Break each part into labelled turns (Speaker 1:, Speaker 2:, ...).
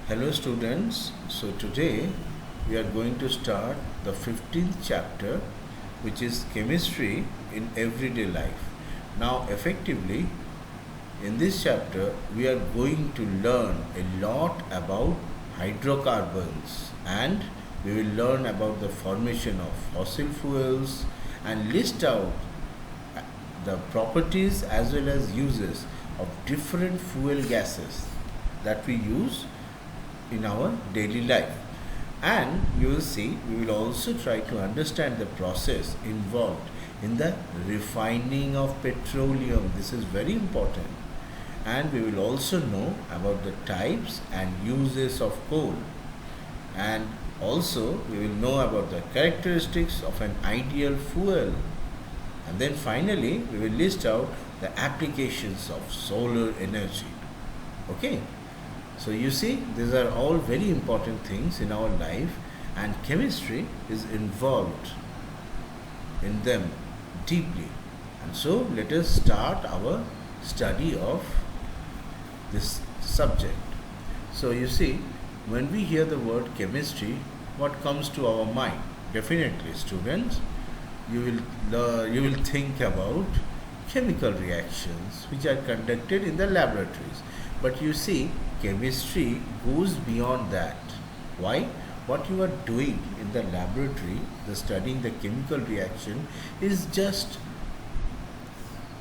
Speaker 1: Hello students, so today we are going to start the 15th chapter, which is chemistry in everyday life. Now effectively in this chapter we are going to learn a lot about hydrocarbons, and we will learn about the formation of fossil fuels and list out the properties as well as uses of different fuel gases that we use in our daily life. And you will see, we will also try to understand the process involved in the refining of petroleum. This is very important. And we will also know about the types and uses of coal. And also we will know about the characteristics of an ideal fuel. And then finally we will list out the applications of solar energy. Okay. So you see, these are all very important things in our life, and chemistry is involved in them deeply. And so let us start our study of this subject. So you see, when we hear the word chemistry, what comes to our mind? Definitely, students, you will think about chemical reactions which are conducted in the laboratories. But you see, chemistry goes beyond that. Why? What you are doing in the laboratory, the studying the chemical reaction, is just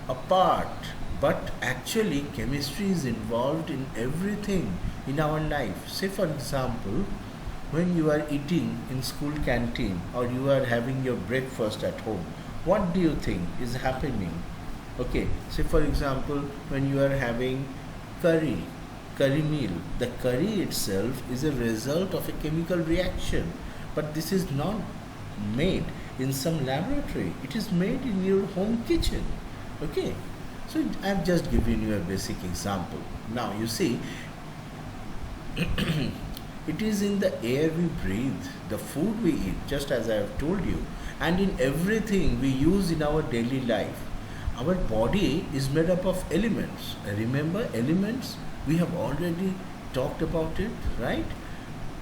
Speaker 1: a part. But actually, chemistry is involved in everything in our life. Say, for example, when you are eating in school canteen or you are having your breakfast at home, what do you think is happening? Okay, say for example, when you are having curry meal, the curry itself is a result of a chemical reaction, but this is not made in some laboratory. It is made in your home kitchen. Okay, so I have just given you a basic example. Now you see, it is in the air we breathe, the food we eat, just as I have told you, and in everything we use in our daily life. Our body is made up of elements. Remember elements? We have already talked about it, right?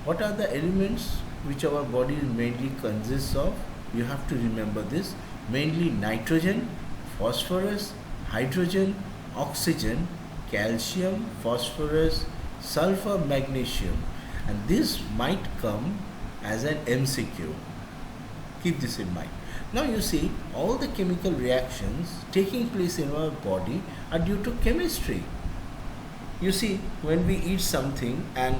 Speaker 1: What are the elements which our body mainly consists of? You have to remember this. Mainly nitrogen, phosphorus, hydrogen, oxygen, calcium, phosphorus, sulfur, magnesium. And this might come as an MCQ. Keep this in mind. Now you see, all the chemical reactions taking place in our body are due to chemistry. You see, when we eat something and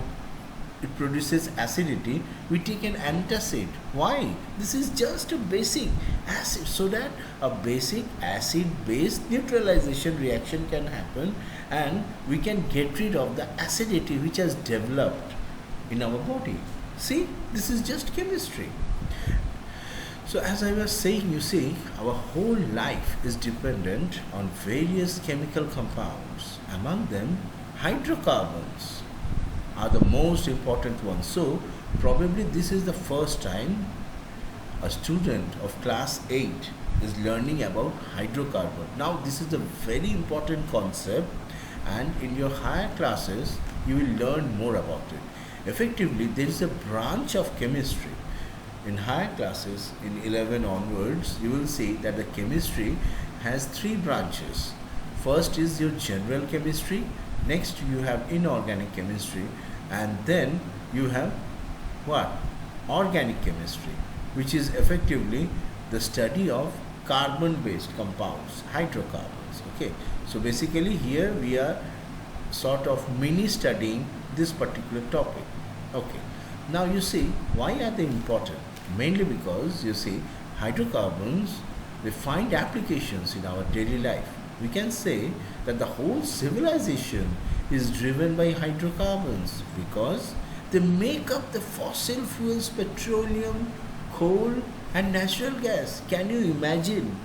Speaker 1: it produces acidity, we take an antacid. Why? This is just a basic acid, so that a basic acid-base neutralization reaction can happen and we can get rid of the acidity which has developed in our body. See, this is just chemistry. So as I was saying, you see, our whole life is dependent on various chemical compounds. Among them, hydrocarbons are the most important ones. So probably this is the first time a student of class 8 is learning about hydrocarbon. Now this is a very important concept, and in your higher classes you will learn more about it. Effectively, there is a branch of chemistry. In higher classes, in 11 onwards, you will see that the chemistry has three branches. First is your general chemistry, next you have inorganic chemistry, and then you have what? Organic chemistry, which is effectively the study of carbon-based compounds, hydrocarbons. Okay, so basically here we are sort of mini studying this particular topic. Okay, now you see, why are they important? Mainly because you see, hydrocarbons, they find applications in our daily life. We can say that the whole civilization is driven by hydrocarbons because they make up the fossil fuels, petroleum, coal and natural gas. Can you imagine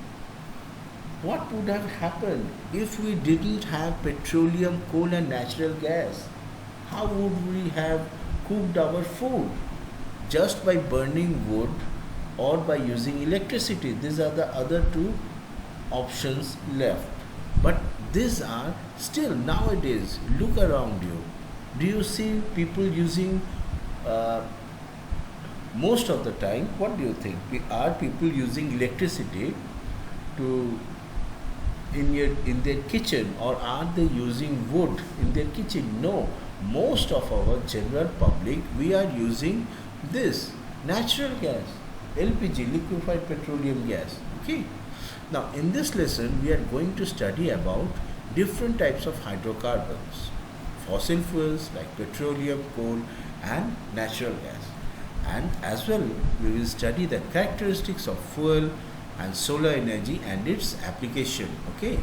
Speaker 1: what would have happened if we didn't have petroleum, coal and natural gas? How would we have cooked our food? Just by burning wood or by using electricity. These are the other two options left. But these are still nowadays, look around you. Do you see people using uh, most of the time? What do you think? Are people using electricity to in their kitchen, or are they using wood in their kitchen? No, most of our general public, we are using this natural gas, LPG, liquefied petroleum gas. Okay. Now in this lesson we are going to study about different types of hydrocarbons, fossil fuels like petroleum, coal and natural gas, and as well we will study the characteristics of fuel and solar energy and its application. Okay,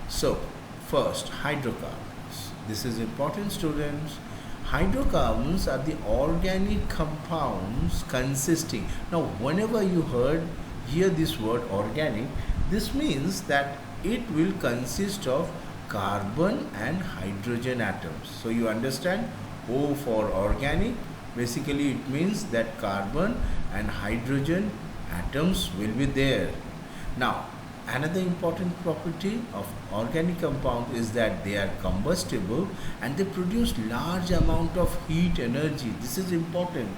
Speaker 1: so first, hydrocarbons. This is important, students. Hydrocarbons are the organic compounds consisting. Now whenever you hear this word organic, this means that it will consist of carbon and hydrogen atoms. So you understand, O for organic, basically it means that carbon and hydrogen atoms will be there. Now another important property of organic compound is that they are combustible and they produce large amount of heat energy. This is important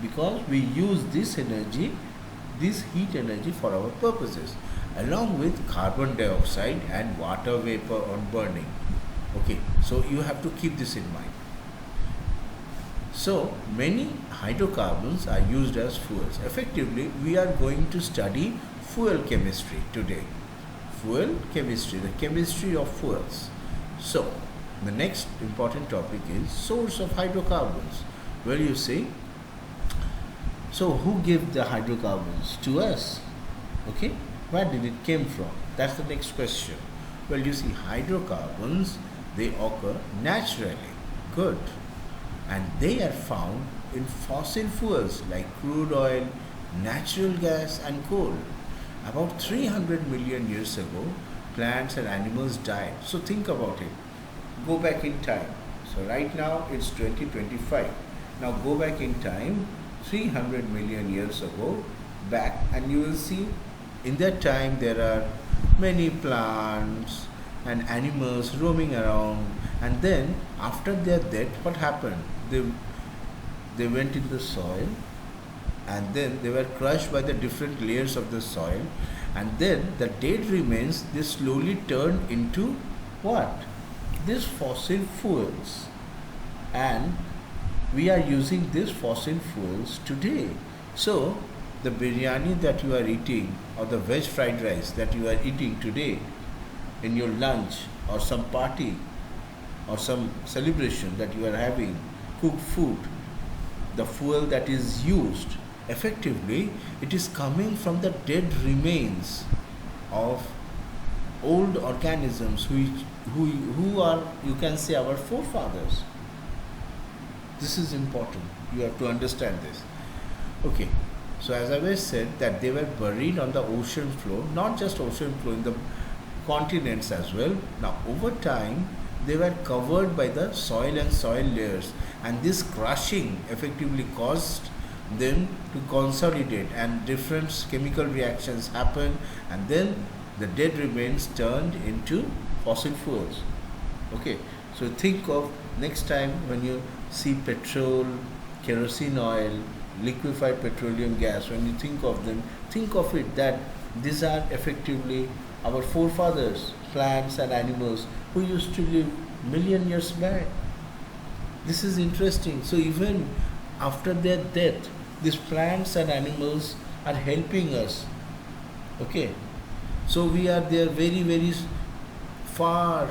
Speaker 1: because we use this heat energy for our purposes, along with carbon dioxide and water vapor on burning. Okay, so you have to keep this in mind. So many hydrocarbons are used as fuels. Effectively, we are going to study fuel chemistry today. Fuel chemistry, the chemistry of fuels. So the next important topic is source of hydrocarbons. Well, you see, so who gave the hydrocarbons to us? Okay, where did it came from? That's the next question. Well, you see, hydrocarbons, they occur naturally. Good. And they are found in fossil fuels like crude oil, natural gas and coal. About 300 million years ago, plants and animals died. So think about it. Go back in time. So right now it's 2025. Now go back in time 300 million years ago back, and you will see in that time there are many plants and animals roaming around, and then after their death, what happened? They went into the soil, and then they were crushed by the different layers of the soil, and then the dead remains, they slowly turned into what? These fossil fuels, and we are using these fossil fuels today. So the biryani that you are eating, or the veg fried rice that you are eating today in your lunch, or some party or some celebration that you are having, cooked food, the fuel that is used, effectively it is coming from the dead remains of old organisms who are, you can say, our forefathers. This is important. You have to understand this. Okay. So as I was said, that they were buried on the ocean floor, not just ocean floor, in the continents as well. Now over time, they were covered by the soil and soil layers, and this crushing effectively caused them to consolidate, and different chemical reactions happen, and then the dead remains turned into fossil fuels. Okay, so think of next time when you see petrol, kerosene oil, liquefied petroleum gas, when you think of them, think of it that these are effectively our forefathers, plants and animals who used to live million years back. This is interesting. So even after their death, these plants and animals are helping us. Okay, so we are their very, very far,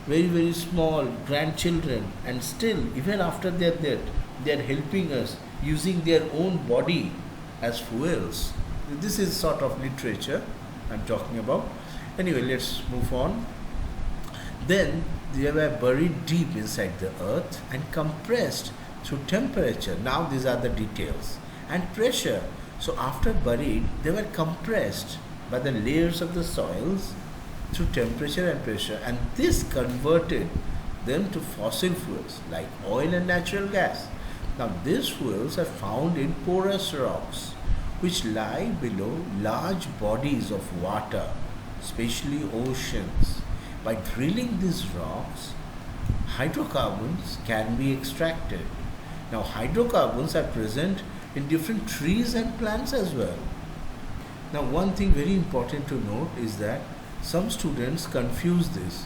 Speaker 1: very, very small grandchildren, and still even after their death, they are helping us using their own body as fuels. This is sort of literature I'm talking about. Anyway, let's move on. Then they were buried deep inside the earth and compressed through temperature. Now these are the details. And pressure. So after buried, they were compressed by the layers of the soils through temperature and pressure, and this converted them to fossil fuels like oil and natural gas. Now these fuels are found in porous rocks which lie below large bodies of water, especially oceans. By drilling these rocks, hydrocarbons can be extracted. Now, hydrocarbons are present in different trees and plants as well. Now, one thing very important to note is that some students confuse this.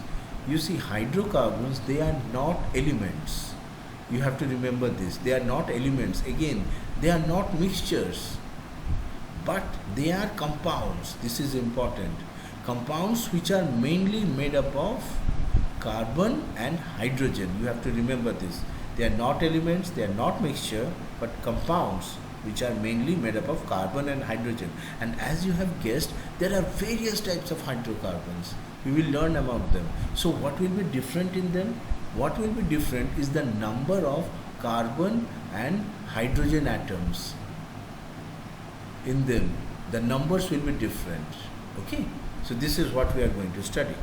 Speaker 1: You see, hydrocarbons, they are not elements. You have to remember this. They are not elements. Again, they are not mixtures, but they are compounds. This is important. Compounds which are mainly made up of carbon and hydrogen. You have to remember this. They are not elements, they are not mixture, but compounds which are mainly made up of carbon and hydrogen. And as you have guessed, there are various types of hydrocarbons. We will learn about them. So what will be different in them? What will be different is the number of carbon and hydrogen atoms in them. The numbers will be different. Okay, so this is what we are going to study.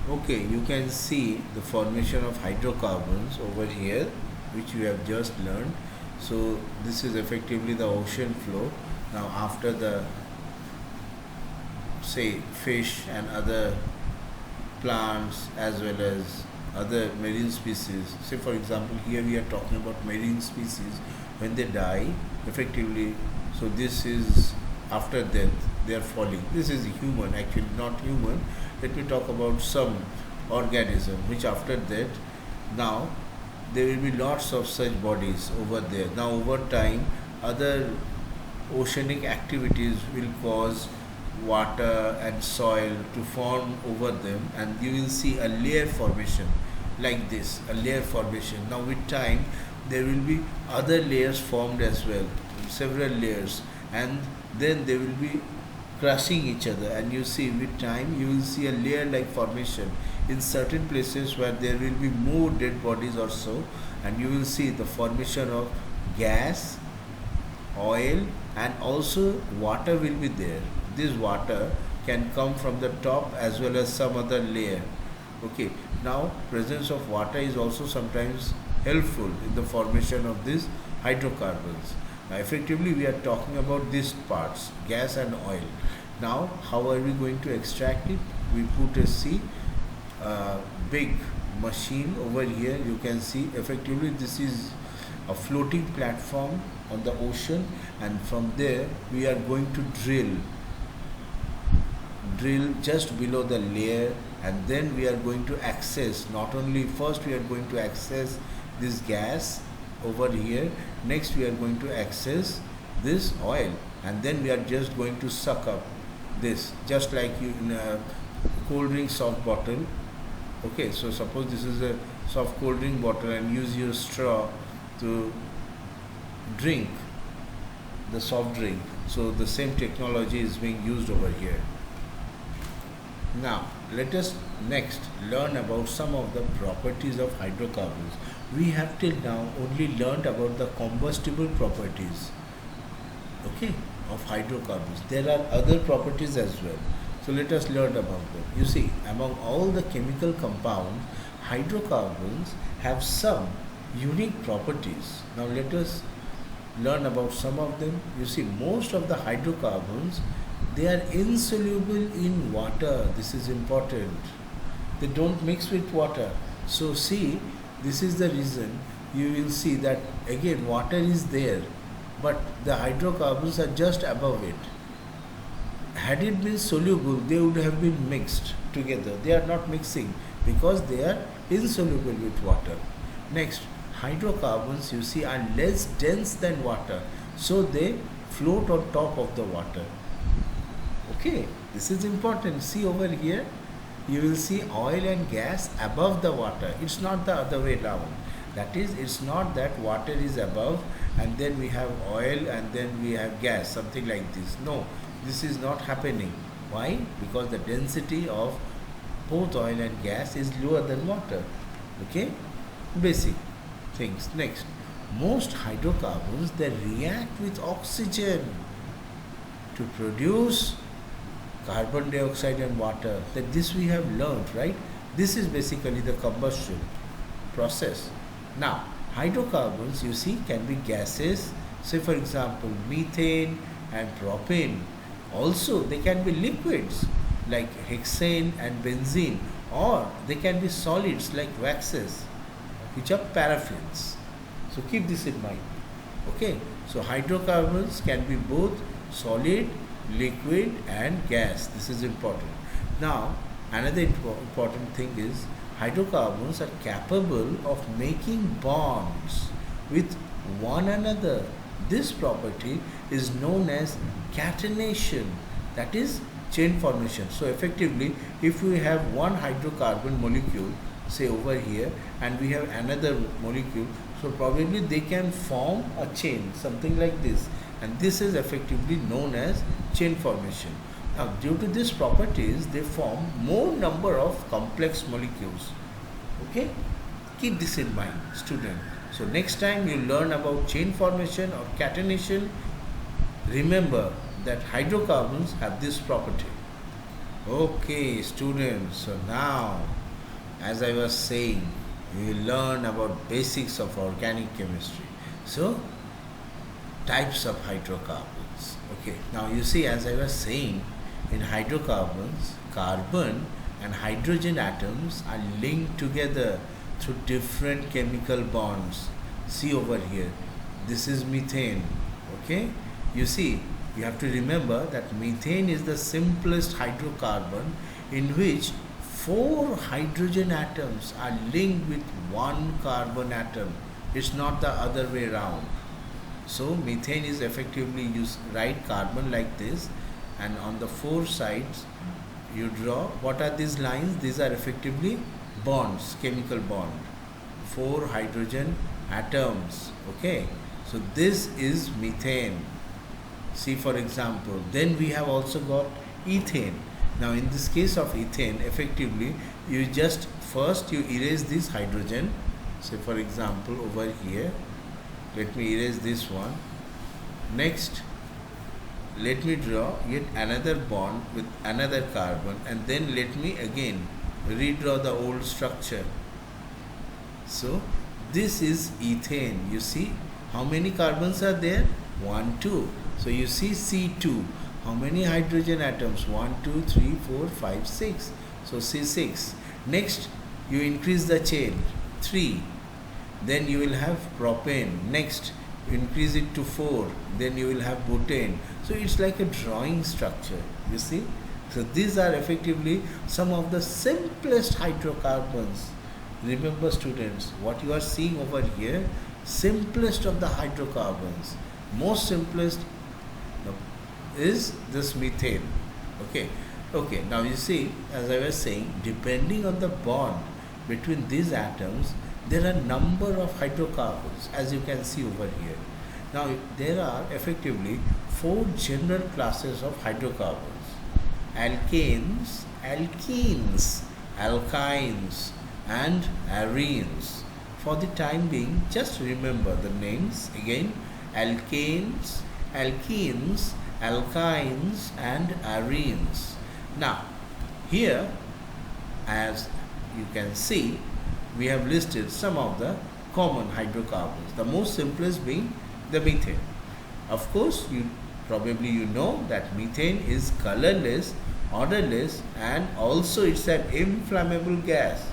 Speaker 1: Okay, you can see the formation of hydrocarbons over here, which we have just learned. So this is effectively the ocean floor. Now after the, say, fish and other plants as well as other marine species, say for example here we are talking about marine species, when they die effectively, so this is after death they are falling. This is human, actually not human. Let me talk about some organism which after death, now there will be lots of such bodies over there. Now over time other oceanic activities will cause water and soil to form over them, and you will see a layer formation like this, a layer formation. Now with time there will be other layers formed as well, several layers, and then they will be crushing each other, and you see with time you will see a layer like formation in certain places where there will be more dead bodies or so, and you will see the formation of gas, oil, and also water will be there. This water can come from the top as well as some other layer. Okay, now presence of water is also sometimes helpful in the formation of these hydrocarbons. Now effectively we are talking about these parts, gas and oil. Now how are we going to extract it? We put a big machine over here. You can see effectively this is a floating platform on the ocean, and from there we are going to drill just below the layer, and then we are going to access, not only first we are going to access this gas over here, next we are going to access this oil, and then we are just going to suck up this, just like you in a cold drink soft bottle. Okay, so suppose this is a soft cold drink bottle and use your straw to drink the soft drink. So the same technology is being used over here. Now let us next learn about some of the properties of hydrocarbons. We have till now only learned about the combustible properties, okay, of hydrocarbons. There are other properties as well. So let us learn about them. You see, among all the chemical compounds, hydrocarbons have some unique properties. Now let us learn about some of them. You see, most of the hydrocarbons, they are insoluble in water. This is important. They don't mix with water. So see, this is the reason you will see that again water is there, but the hydrocarbons are just above it. Had it been soluble, they would have been mixed together. They are not mixing because they are insoluble with water. Next, hydrocarbons, you see, are less dense than water, so they float on top of the water. Okay, this is important. See over here, you will see oil and gas above the water. It's not the other way down. That is, it's not that water is above and then we have oil and then we have gas, something like this. No, this is not happening. Why? Because the density of both oil and gas is lower than water. Okay, basic things. Next, most hydrocarbons, they react with oxygen to produce carbon dioxide and water. That this we have learned, right? This is basically the combustion process. Now, hydrocarbons, you see, can be gases. Say for example, methane and propane. Also, they can be liquids like hexane and benzene. or they can be solids like waxes, which are paraffins. So keep this in mind. Okay, so hydrocarbons can be both solid, liquid, and gas. This is important. Now, another important thing is hydrocarbons are capable of making bonds with one another. This property is known as catenation, that is chain formation. So effectively, if we have one hydrocarbon molecule, say over here, and we have another molecule, so probably they can form a chain, something like this, and this is effectively known as chain formation. Now, due to these properties, they form more number of complex molecules. Okay, keep this in mind, student. So next time you learn about chain formation or catenation, remember that hydrocarbons have this property. Okay, students, so now, as I was saying, we will learn about basics of organic chemistry. So, types of hydrocarbons. Okay, now you see, as I was saying, in hydrocarbons, carbon and hydrogen atoms are linked together through different chemical bonds. See over here, this is methane. Okay, you see, you have to remember that methane is the simplest hydrocarbon in which 4 hydrogen atoms are linked with one carbon atom. It's not the other way around. So methane is effectively, you write carbon like this, and on the 4 sides you draw, what are these lines? These are effectively bonds, chemical bond, 4 hydrogen atoms. Okay, so this is methane. See, for example, then we have also got ethane. Now in this case of ethane, effectively you just first you erase this hydrogen. Say for example over here, let me erase this one. Next, let me draw yet another bond with another carbon, and then let me again redraw the old structure. So this is ethane. You see how many carbons are there? 1, 2. So you see C2. How many hydrogen atoms? 1, 2, 3, 4, 5, 6. So C6. Next, you increase the chain. 3. Then you will have propane. Next, increase it to 4. Then you will have butane. So it's like a drawing structure. You see? So these are effectively some of the simplest hydrocarbons. Remember, students, what you are seeing over here, simplest of the hydrocarbons. Most simplest is this methane. Okay, now you see, as I was saying, depending on the bond between these atoms, there are number of hydrocarbons, as you can see over here. Now there are effectively 4 general classes of hydrocarbons: alkanes, alkenes, alkynes, and arenes. For the time being, just remember the names again: alkanes, alkenes, alkynes, and arenes. Now here, as you can see, we have listed some of the common hydrocarbons, the most simplest being the methane. Of course, you know that methane is colorless, odorless, and also it's an inflammable gas.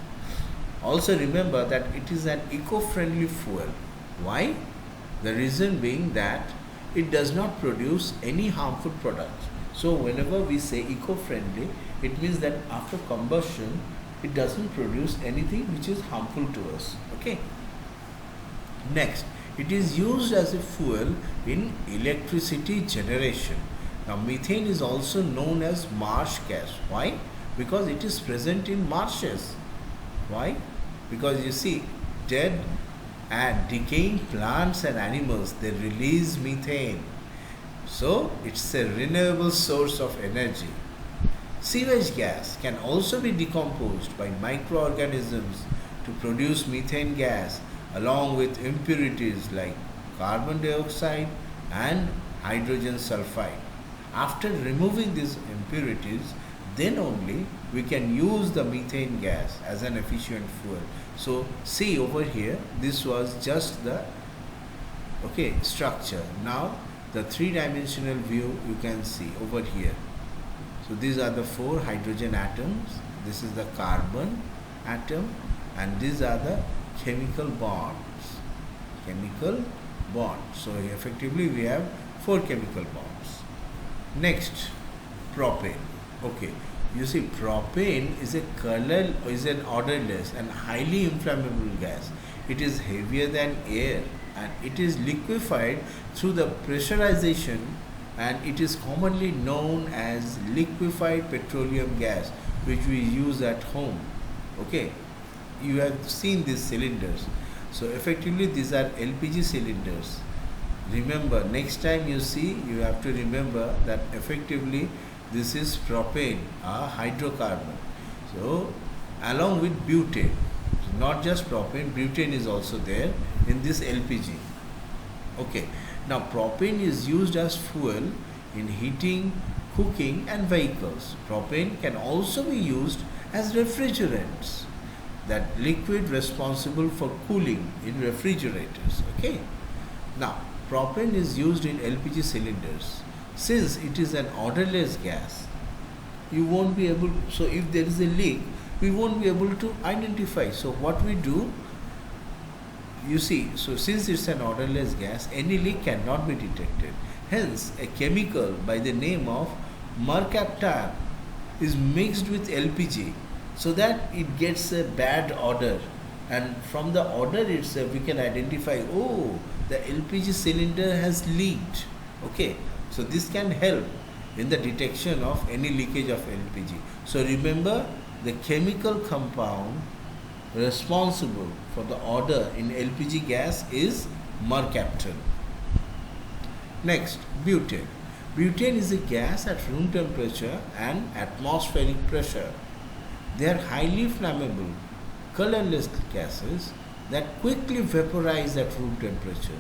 Speaker 1: Also remember that it is an eco-friendly fuel. Why? The reason being that it does not produce any harmful products. So whenever we say eco-friendly, it means that after combustion, it doesn't produce anything which is harmful to us. Okay. Next, it is used as a fuel in electricity generation. Now methane is also known as marsh gas. Why? Because it is present in marshes. Why? Because you see, dead and decaying plants and animals, they release methane. So it's a renewable source of energy. Sewage gas can also be decomposed by microorganisms to produce methane gas, along with impurities like carbon dioxide and hydrogen sulfide. After removing these impurities, then only we can use the methane gas as an efficient fuel. So see over here, this was just the structure. Now the 3-dimensional view you can see over here. So these are the 4 hydrogen atoms. This is the carbon atom, and these are the chemical bonds. Chemical bonds. So effectively we have 4 chemical bonds. Next, propane. Okay, you see, propane is an odorless and highly inflammable gas. It is heavier than air and it is liquefied through the pressurization, and it is commonly known as liquefied petroleum gas, which we use at home. Okay, you have seen these cylinders. So effectively these are LPG cylinders. Remember, next time you see, you have to remember that effectively this is propane, a hydrocarbon. So along with butane, not just propane, butane is also there in this LPG. Okay, now propane is used as fuel in heating, cooking and vehicles. Propane can also be used as refrigerants, that liquid responsible for cooling in refrigerators. Okay, now propane is used in LPG cylinders. Since it is an odorless gas, you won't be able, so if there is a leak, we won't be able to identify. So what we do, you see, so since it's an odorless gas, any leak cannot be detected. Hence, a chemical by the name of Mercaptan is mixed with LPG so that it gets a bad odor, and from the odor itself we can identify, oh, the LPG cylinder has leaked. Okay, so this can help in the detection of any leakage of LPG. So remember, the chemical compound responsible for the odor in LPG gas is Mercaptan. Next, butane. Butane is a gas at room temperature and atmospheric pressure. They are highly flammable, colorless gases that quickly vaporize at room temperature.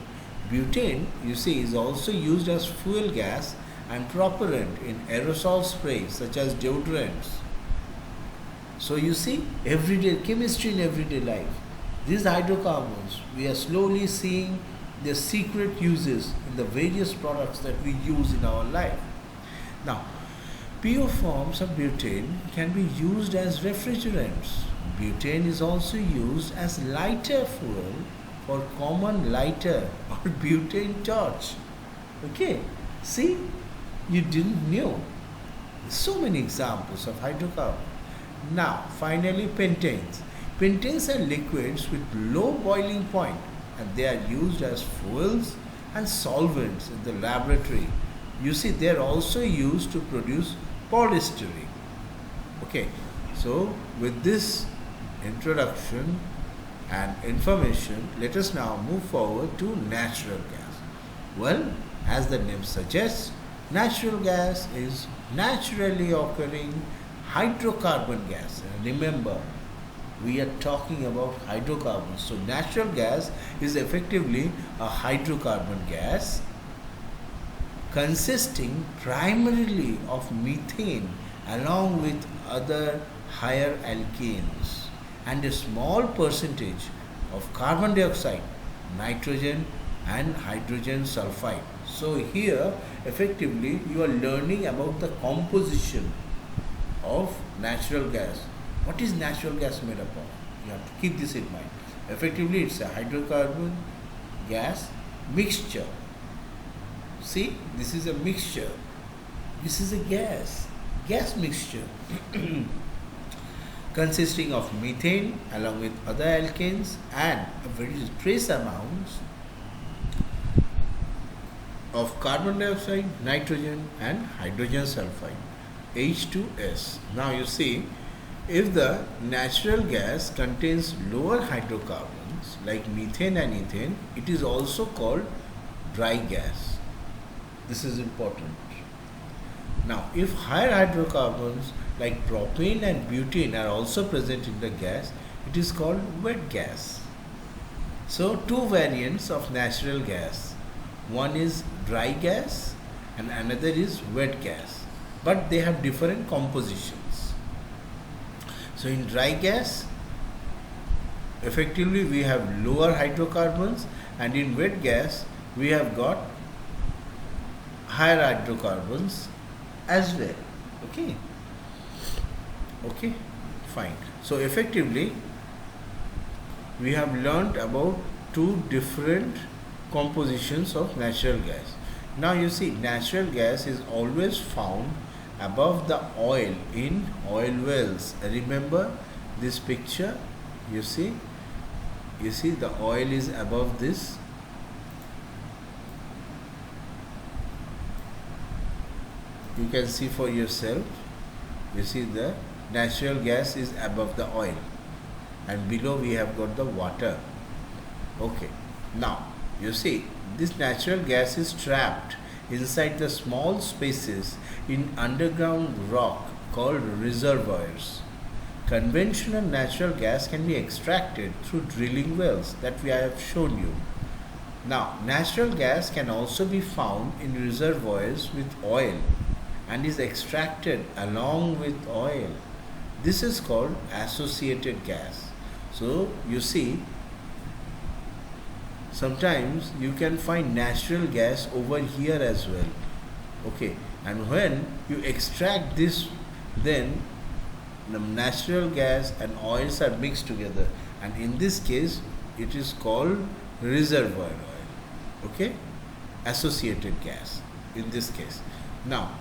Speaker 1: Butane, you see, is also used as fuel gas and propellant in aerosol sprays such as deodorants. So you see, everyday chemistry in everyday life. These hydrocarbons, we are slowly seeing their secret uses in the various products that we use in our life. Now, pure forms of butane can be used as refrigerants. Butane is also used as lighter fuel for common lighter or butane torch. Okay, see, you didn't know. So many examples of hydrocarbons. Now, finally, pentanes. Pentanes are liquids with low boiling point, and they are used as fuels and solvents in the laboratory. You see, they are also used to produce polyester. Okay, so with this introduction and information, let us now move forward to natural gas. Well, as the name suggests, natural gas is naturally occurring hydrocarbon gas. And remember, we are talking about hydrocarbons. So natural gas is effectively a hydrocarbon gas consisting primarily of methane along with other higher alkanes and a small percentage of carbon dioxide, nitrogen and hydrogen sulfide. So here effectively you are learning about the composition of natural gas. What is natural gas made up of? You have to keep this in mind. Effectively it's a hydrocarbon gas mixture. See, this is a mixture. This is a gas mixture consisting of methane along with other alkanes and a very trace amounts of carbon dioxide, nitrogen and hydrogen sulfide, H2S. Now you see, if the natural gas contains lower hydrocarbons like methane and ethane, it is also called dry gas. This is important. Now, if higher hydrocarbons like propane and butane are also present in the gas, it is called wet gas. So, two variants of natural gas. One is dry gas and another is wet gas, but they have different compositions. So in dry gas, effectively we have lower hydrocarbons, and in wet gas we have got higher hydrocarbons as well. Okay. Fine. So effectively, we have learnt about two different compositions of natural gas. Now you see, natural gas is always found above the oil in oil wells. Remember this picture? You see the oil is above this. You can see for yourself. You see the natural gas is above the oil, and below we have got the water. Okay, now you see this natural gas is trapped inside the small spaces in underground rock called reservoirs. Conventional natural gas can be extracted through drilling wells that we have shown you. Now, natural gas can also be found in reservoirs with oil and is extracted along with oil. This is called associated gas. So, you see, sometimes you can find natural gas over here as well. Okay, and when you extract this, then the natural gas and oils are mixed together, and in this case it is called reservoir oil. Okay, associated gas in this case. Now,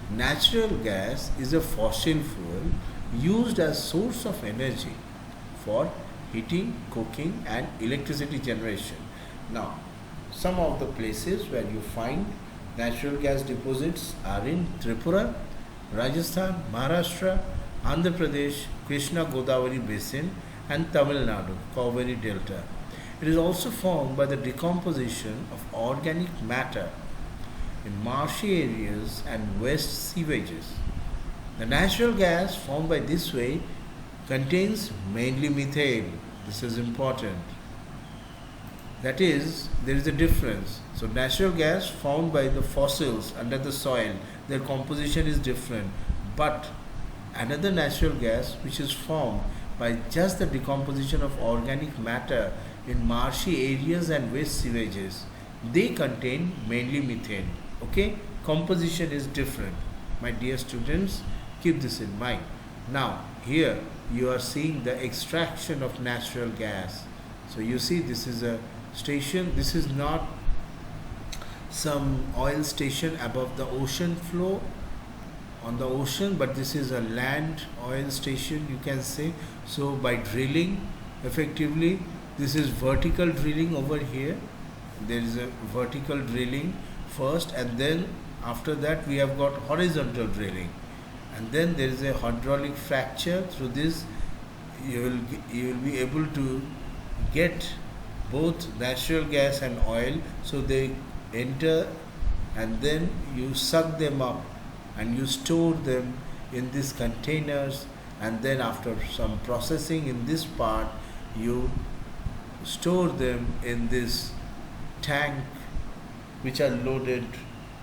Speaker 1: natural gas is a fossil fuel used as source of energy for heating, cooking and electricity generation. Now, some of the places where you find natural gas deposits are in Tripura, Rajasthan, Maharashtra, Andhra Pradesh, Krishna Godavari Basin and Tamil Nadu, Kaveri Delta. It is also formed by the decomposition of organic matter in marshy areas and waste sewages. The natural gas formed by this way contains mainly methane. This is important. That is, there is a difference. So natural gas found by the fossils under the soil, their composition is different. But another natural gas which is formed by just the decomposition of organic matter in marshy areas and waste sewages, they contain mainly methane. Okay, composition is different. My dear students, keep this in mind. Now, here you are seeing the extraction of natural gas. So you see, this is a station. This is not some oil station above the ocean floor on the ocean, but this is a land oil station, you can say. So by drilling, effectively, this is vertical drilling over here. There is a vertical drilling first, and then after that we have got horizontal drilling, and then there is a hydraulic fracture. Through this you will be able to get both natural gas and oil, so they enter, and then you suck them up and you store them in these containers, and then after some processing in this part you store them in this tank which are loaded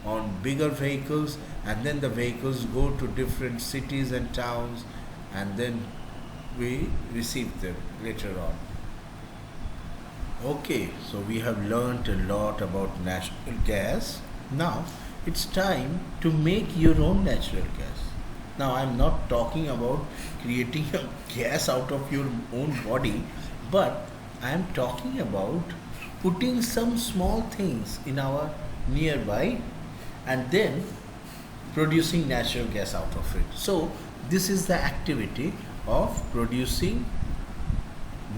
Speaker 1: on bigger vehicles, and then the vehicles go to different cities and towns, and then we receive them later on. Okay, so we have learnt a lot about natural gas. Now it's time to make your own natural gas. Now I am not talking about creating a gas out of your own body, but I am talking about putting some small things in our nearby and then producing natural gas out of it. So this is the activity of producing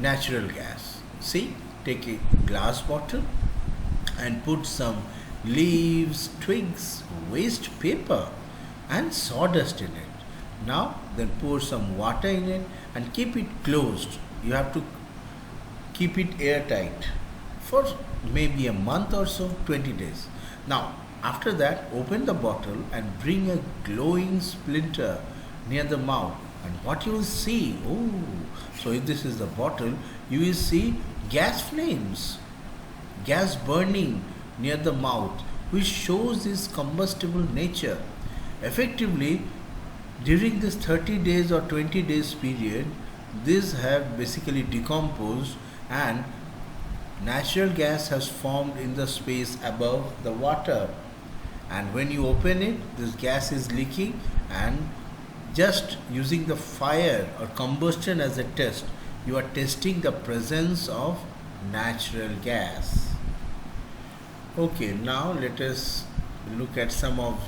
Speaker 1: natural gas. See, take a glass bottle and put some leaves, twigs, waste paper and sawdust in it. Now then pour some water in it and keep it closed. You have to keep it airtight for maybe a month or so, 20 days. Now after that, open the bottle and bring a glowing splinter near the mouth, and what you will see, so if this is the bottle, you will see gas flames, gas burning near the mouth, which shows its combustible nature. Effectively, during this 30 days or 20 days period, these have basically decomposed and natural gas has formed in the space above the water. And when you open it, this gas is leaking and Just using the fire or combustion as a test, you are testing the presence of natural gas. Okay, now let us look at some of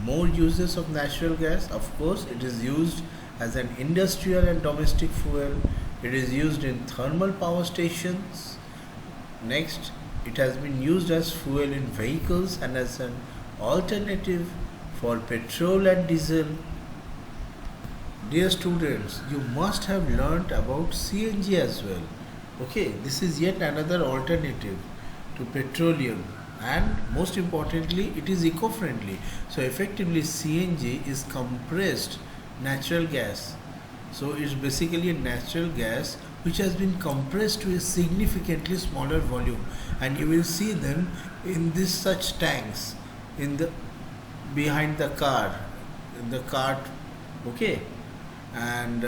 Speaker 1: more uses of natural gas. Of course, it is used as an industrial and domestic fuel. It is used in thermal power stations. Next, it has been used as fuel in vehicles and as an alternative for petrol and diesel. Dear students, you must have learnt about CNG as well. Okay, this is yet another alternative to petroleum, and most importantly it is eco-friendly. So effectively CNG is compressed natural gas. So it's basically a natural gas which has been compressed to a significantly smaller volume, and you will see them in this such tanks in the behind the car, in the cart. Okay, and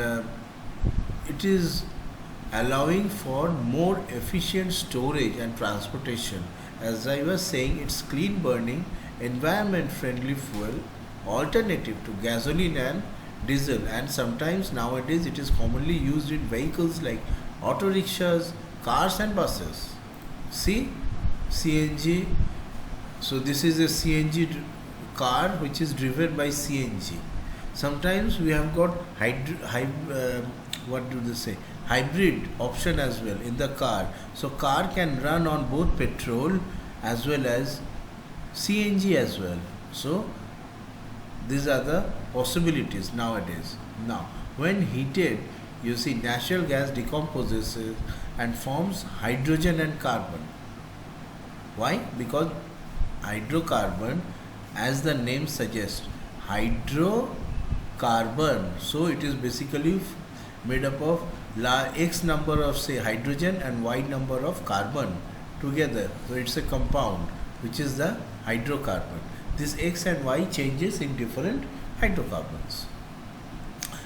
Speaker 1: it is allowing for more efficient storage and transportation. As I was saying, it's clean burning, environment friendly fuel, alternative to gasoline and diesel, and sometimes nowadays it is commonly used in vehicles like auto rickshaws, cars and buses. See, CNG. So this is a CNG car which is driven by CNG. Sometimes we have got what do they say, hybrid option as well in the car. So car can run on both petrol as well as CNG as well. So these are the possibilities nowadays. Now, when heated, you see natural gas decomposes and forms hydrogen and carbon. Why? Because hydrocarbon, as the name suggests, hydrocarbon. So it is basically made up of X number of say hydrogen and Y number of carbon together. So it's a compound which is the hydrocarbon. This X and Y changes in different hydrocarbons.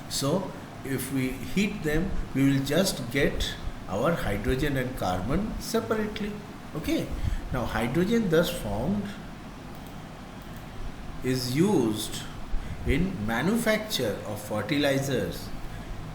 Speaker 1: So if we heat them, we will just get our hydrogen and carbon separately. Okay. Now hydrogen thus formed is used in manufacture of fertilizers.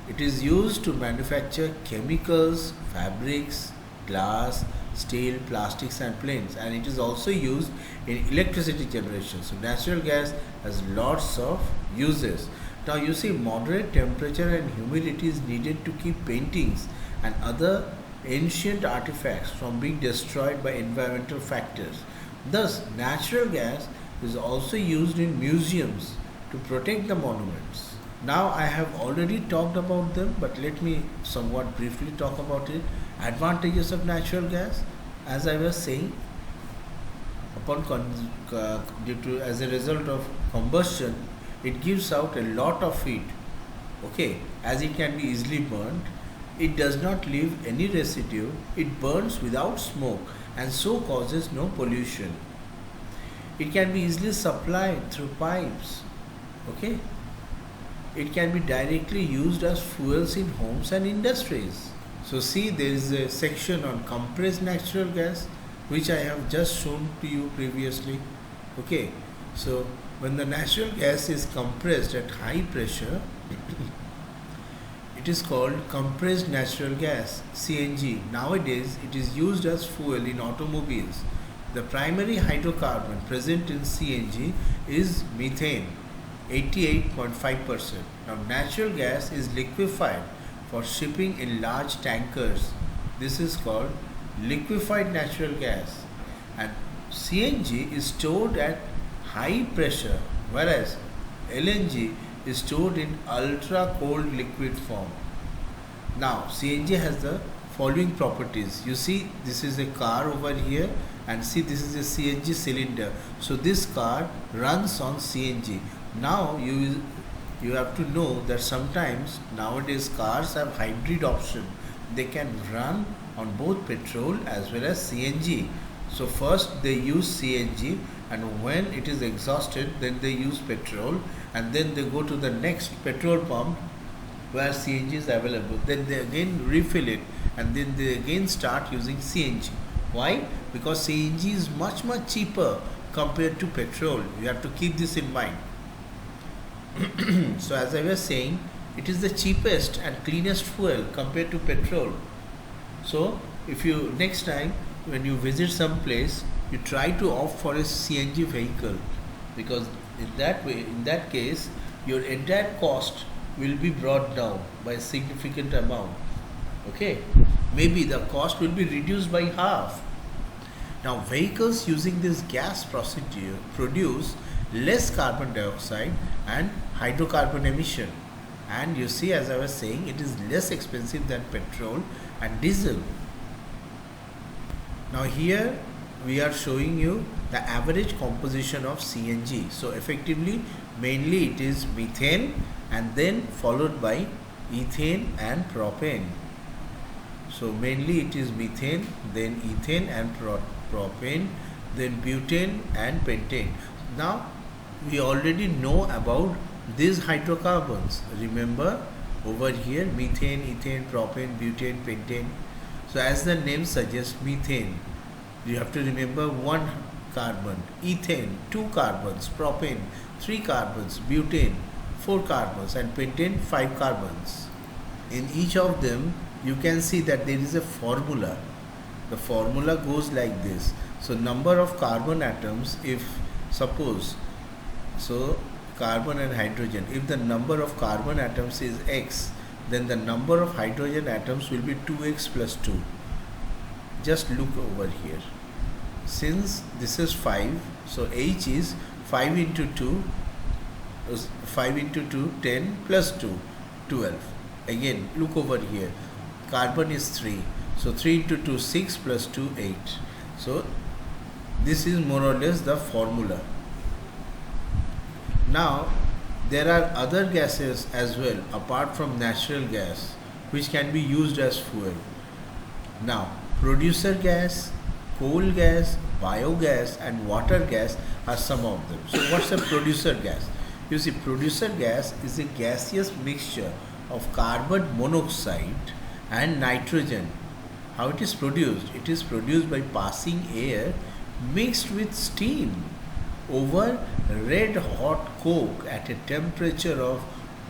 Speaker 1: It is used to manufacture chemicals, fabrics, glass, steel, plastics and planes, and it is also used in electricity generation. So natural gas has lots of uses. Now you see, moderate temperature and humidity is needed to keep paintings and other ancient artifacts from being destroyed by environmental factors. Thus, natural gas is also used in museums to protect the monuments. Now I have already talked about them, but let me somewhat briefly talk about it. Advantages of natural gas. As I was saying, as a result of combustion, it gives out a lot of heat. Okay, as it can be easily burned, it does not leave any residue. It burns without smoke and so causes no pollution. It can be easily supplied through pipes. Okay, it can be directly used as fuels in homes and industries. So see, there is a section on compressed natural gas which I have just shown to you previously. Okay, so when the natural gas is compressed at high pressure, it is called compressed natural gas, CNG. Nowadays it is used as fuel in automobiles. The primary hydrocarbon present in CNG is methane, 88.5%. Now natural gas is liquefied for shipping in large tankers. This is called liquefied natural gas, and CNG is stored at high pressure, whereas LNG is stored in ultra cold liquid form. Now CNG has the following properties. You see, this is a car over here, and see, this is a CNG cylinder. So this car runs on CNG. Now you have to know that sometimes nowadays cars have hybrid option. They can run on both petrol as well as CNG. So first they use CNG, and when it is exhausted, then they use petrol, and then they go to the next petrol pump where CNG is available. Then they again refill it, and then they again start using CNG. Why? Because CNG is much cheaper compared to petrol. You have to keep this in mind. So as I was saying, it is the cheapest and cleanest fuel compared to petrol. So if you next time when you visit some place, you try to opt for a CNG vehicle, because in that way, in that case, your entire cost will be brought down by a significant amount. Okay, maybe the cost will be reduced by half. Now, vehicles using this gas procedure produce less carbon dioxide and hydrocarbon emission. And you see, as I was saying, it is less expensive than petrol and diesel. Now, here we are showing you the average composition of CNG. So, effectively, mainly it is methane and then followed by ethane and propane. So, mainly it is methane, then ethane and propane, then butane and pentane. Now, we already know about these hydrocarbons. Remember over here, methane, ethane, propane, butane, pentane. So as the name suggests, methane, you have to remember one carbon, ethane, two carbons, propane, three carbons, butane, four carbons, and pentane, five carbons. In each of them, you can see that there is a formula. The formula goes like this. So number of carbon atoms, if suppose, so carbon and hydrogen, if the number of carbon atoms is x, then the number of hydrogen atoms will be 2x plus 2. Just look over here. Since this is 5, so H is 5 into 2, 5 into 2, 10 plus 2, 12. Again, look over here. Carbon is 3. So 3 into 2, 6 plus 2, 8. So this is more or less the formula. Now, there are other gases as well apart from natural gas which can be used as fuel. Now, producer gas, coal gas, biogas and water gas are some of them. So what's a producer gas? You see, producer gas is a gaseous mixture of carbon monoxide and nitrogen. How it is produced? It is produced by passing air mixed with steam over red hot coke at a temperature of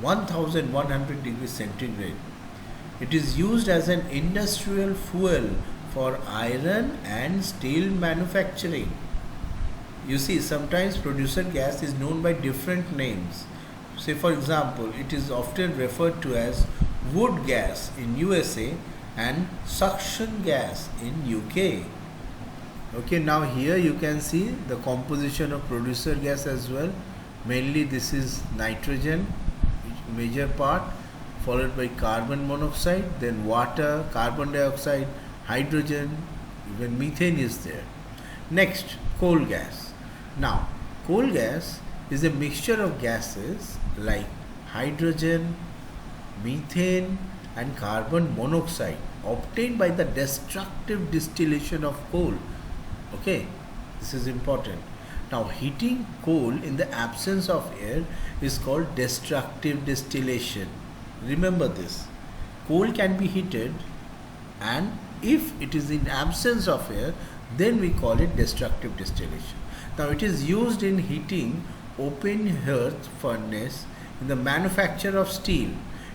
Speaker 1: 1100 degrees centigrade. It is used as an industrial fuel for iron and steel manufacturing. You see, sometimes producer gas is known by different names. Say for example, it is often referred to as wood gas in USA and suction gas in UK. Okay, now here you can see the composition of producer gas as well. Mainly this is nitrogen, major part, followed by carbon monoxide, then water, carbon dioxide, hydrogen, even methane is there. Next, coal gas. Now, coal gas is a mixture of gases like hydrogen, methane and carbon monoxide obtained by the destructive distillation of coal. Okay, this is important. Now, heating coal in the absence of air is called destructive distillation. Remember this. Coal can be heated, and if it is in absence of air, then we call it destructive distillation. Now, it is used in heating open hearth furnace in the manufacture of steel.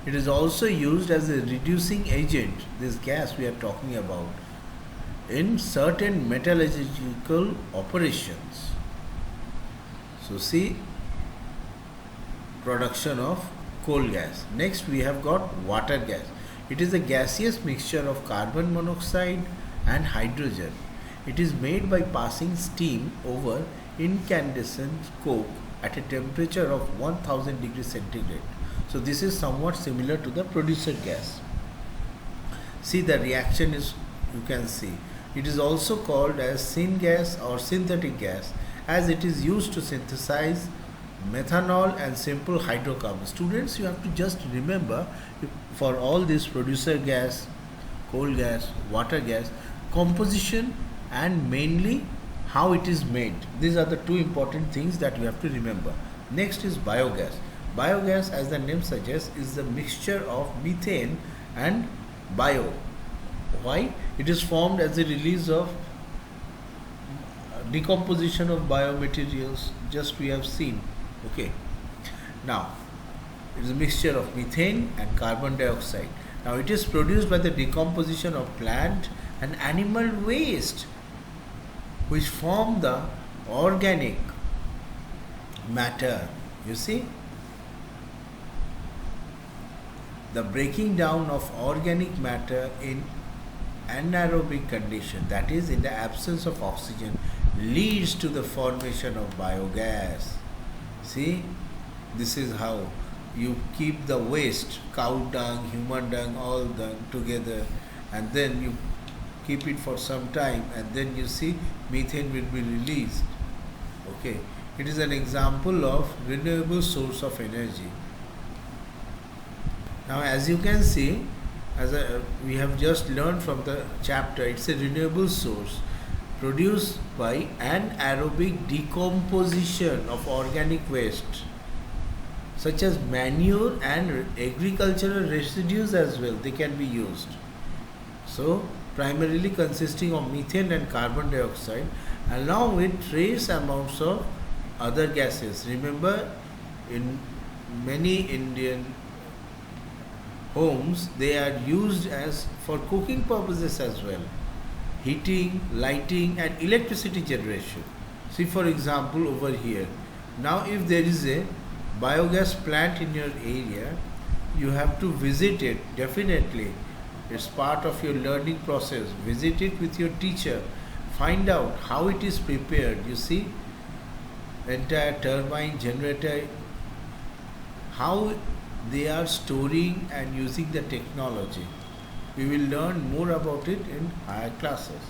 Speaker 1: It is also used as a reducing agent, this gas we are talking about, in certain metallurgical operations. So see, production of coal gas. Next we have got water gas. It is a gaseous mixture of carbon monoxide and hydrogen. It is made by passing steam over incandescent coke at a temperature of 1000 degrees centigrade. So this is somewhat similar to the producer gas. See, the reaction is, you can see, it is also called as syngas or synthetic gas, as it is used to synthesize methanol and simple hydrocarbons. Students, you have to just remember, for all this producer gas, coal gas, water gas, composition and mainly how it is made. These are the two important things that you have to remember. Next is biogas. Biogas, as the name suggests, is the mixture of methane and bio. Why? It is formed as a release of decomposition of biomaterials, just we have seen. Okay. Now, It is a mixture of methane and carbon dioxide. Now it is produced by the decomposition of plant and animal waste, which form the organic matter. You see, the breaking down of organic matter in anaerobic condition, that is in the absence of oxygen, leads to the formation of biogas. See, this is how you keep the waste, cow dung, human dung, all dung together, and then you keep it for some time, and then you see methane will be released. Okay, it is an example of renewable source of energy. Now as you can see, we have just learned from the chapter, it's a renewable source produced by anaerobic decomposition of organic waste such as manure and agricultural residues as well, they can be used. So primarily consisting of methane and carbon dioxide along with trace amounts of other gases. Remember, in many Indian homes they are used as for cooking purposes as well, heating, lighting and electricity generation. See, for example, over here, now if there is a biogas plant in your area, you have to visit it. Definitely, it's part of your learning process. Visit it with your teacher, find out how it is prepared. You see, entire turbine generator, how they are storing and using the technology. We will learn more about it in higher classes.